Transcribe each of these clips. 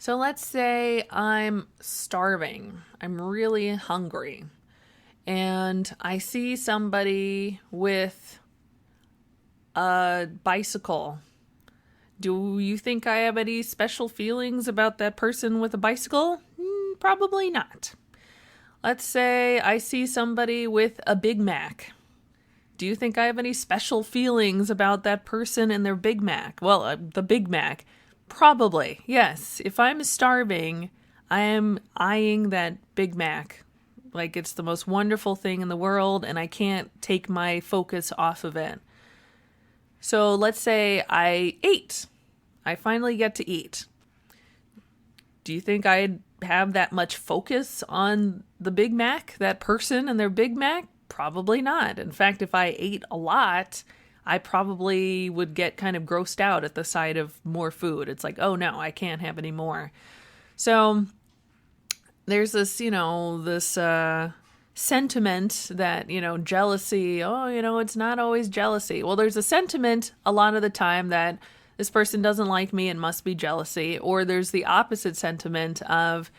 So let's say I'm starving. I'm really hungry. And I see somebody with a bicycle. Do you think I have any special feelings about that person with a bicycle? Probably not. Let's say I see somebody with a Big Mac. Do you think I have any special feelings about that person and their Big Mac? Well, the Big Mac. Probably, yes. If I'm starving, I am eyeing that Big Mac like it's the most wonderful thing in the world, and I can't take my focus off of it. So let's say I ate. I finally get to eat. Do you think I'd have that much focus on the Big Mac, that person and their Big Mac? Probably not. In fact, if I ate a lot, I probably would get kind of grossed out at the sight of more food. It's like, oh no, I can't have any more. So there's this, this sentiment that, jealousy, it's not always jealousy. Well, there's a sentiment a lot of the time that this person doesn't like me, it must be jealousy. Or there's the opposite sentiment of,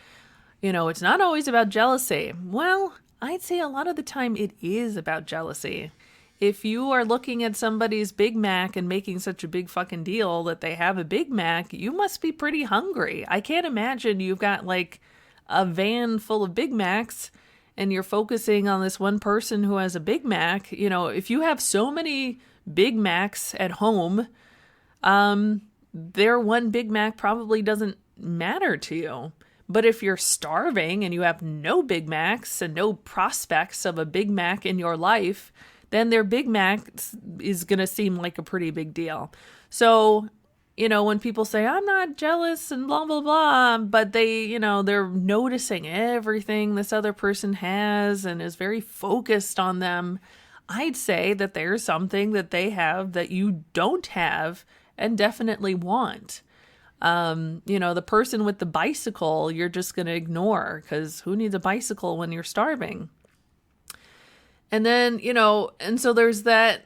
it's not always about jealousy. Well, I'd say a lot of the time it is about jealousy. If you are looking at somebody's Big Mac and making such a big fucking deal that they have a Big Mac, you must be pretty hungry. I can't imagine you've got like a van full of Big Macs and you're focusing on this one person who has a Big Mac. If you have so many Big Macs at home, their one Big Mac probably doesn't matter to you. But if you're starving and you have no Big Macs and no prospects of a Big Mac in your life, then their Big Mac is going to seem like a pretty big deal. So, when people say, I'm not jealous and blah, blah, blah, but they're noticing everything this other person has and is very focused on them, I'd say that there's something that they have that you don't have and definitely want. The person with the bicycle, you're just going to ignore because who needs a bicycle when you're starving? And then, and so there's that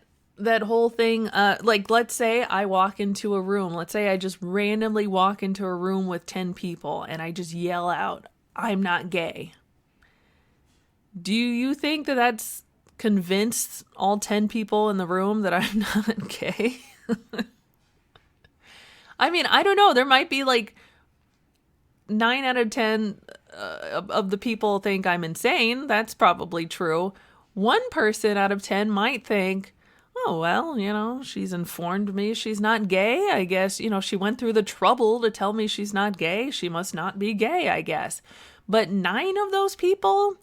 whole thing, like, let's say I walk into a room. Let's say I just randomly walk into a room with 10 people and I just yell out, I'm not gay. Do you think that that's convinced all 10 people in the room that I'm not gay? I mean, I don't know. There might be like 9 out of 10 of the people think I'm insane. That's probably true. One person out of 10 might think, oh, well, she's informed me she's not gay. I guess, she went through the trouble to tell me she's not gay. She must not be gay, I guess. But 9 of those people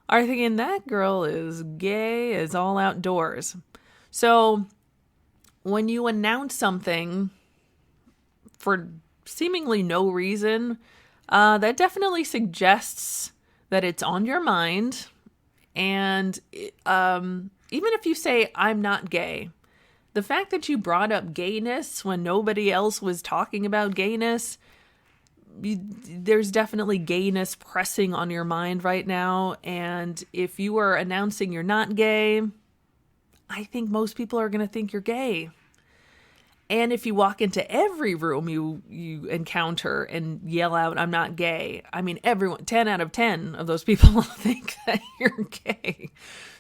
are thinking that girl is gay as all outdoors. So when you announce something for seemingly no reason, that definitely suggests that it's on your mind. And even if you say, I'm not gay, the fact that you brought up gayness when nobody else was talking about gayness, there's definitely gayness pressing on your mind right now. And if you are announcing you're not gay, I think most people are going to think you're gay. And if you walk into every room you encounter and yell out, I'm not gay, I mean, everyone, 10 out of 10 of those people think that you're gay.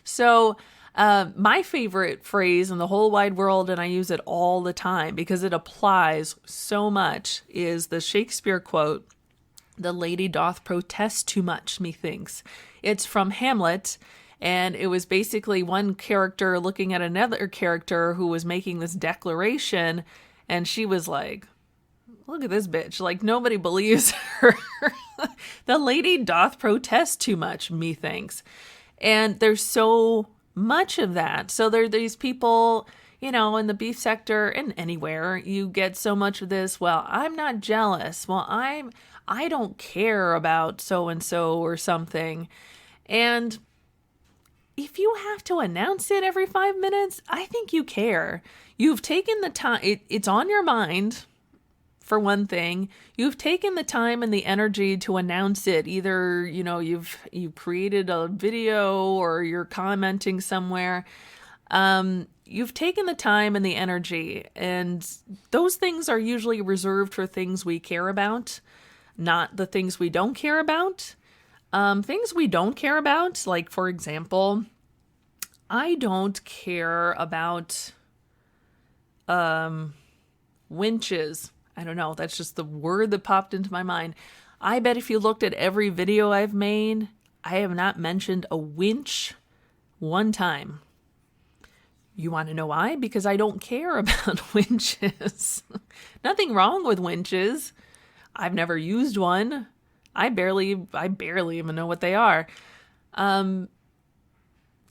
So my favorite phrase in the whole wide world, and I use it all the time because it applies so much, is the Shakespeare quote, "The lady doth protest too much, methinks." It's from Hamlet. And it was basically one character looking at another character who was making this declaration. And she was like, look at this bitch. Like, nobody believes her. The lady doth protest too much, methinks. And there's so much of that. So there are these people, in the beef sector and anywhere, you get so much of this. Well, I'm not jealous. Well, I don't care about so-and-so or something. And if you have to announce it every 5 minutes, I think you care. You've taken the time. It's on your mind, for one thing. You've taken the time and the energy to announce it. Either, you've created a video or you're commenting somewhere. You've taken the time and the energy. And those things are usually reserved for things we care about. not the things we don't care about. Things we don't care about, like, for example, I don't care about winches. I don't know. That's just the word that popped into my mind. I bet if you looked at every video I've made, I have not mentioned a winch one time. You want to know why? Because I don't care about winches. Nothing wrong with winches. I've never used one. I barely even know what they are.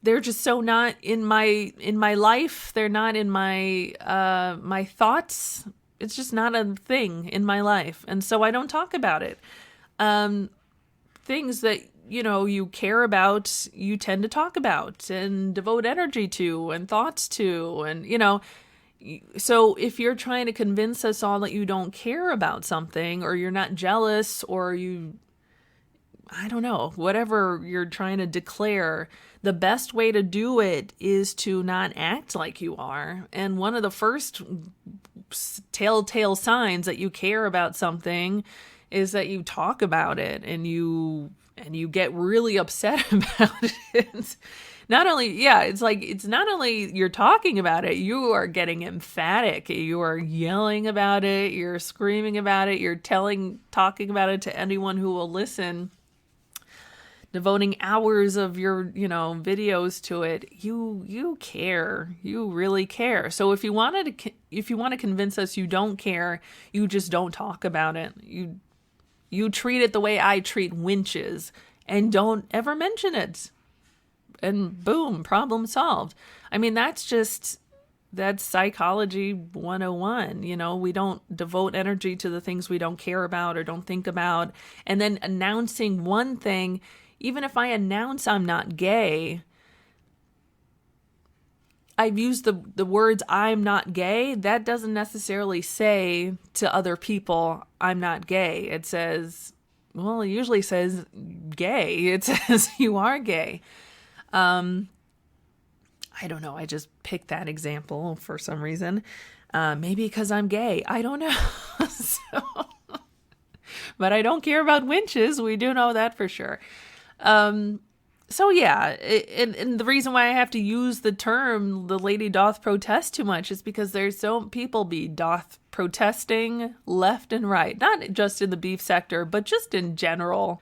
They're just so not in my life. They're not in my my thoughts. It's just not a thing in my life, and so I don't talk about it. Things that you care about, you tend to talk about and devote energy to and thoughts to, and so if you're trying to convince us all that you don't care about something, or you're not jealous, or I don't know, whatever you're trying to declare, the best way to do it is to not act like you are. And one of the first telltale signs that you care about something is that you talk about it and you get really upset about it. It's not only you're talking about it, you are getting emphatic. You are yelling about it, you're screaming about it, you're talking about it to anyone who will listen, devoting hours of your, videos to it. You care. You really care. So if you want to convince us you don't care, you just don't talk about it. You treat it the way I treat winches and don't ever mention it. And boom, problem solved. I mean, that's psychology 101. We don't devote energy to the things we don't care about or don't think about. And then announcing one thing, even if I announce I'm not gay, I've used the words "I'm not gay." That doesn't necessarily say to other people I'm not gay. It says, it usually says gay. It says you are gay. I don't know. I just picked that example for some reason. Maybe because I'm gay. I don't know. But I don't care about winches. We do know that for sure. So yeah, and the reason why I have to use the term "the lady doth protest" too much is because there's people be doth protesting left and right, not just in the beef sector, but just in general.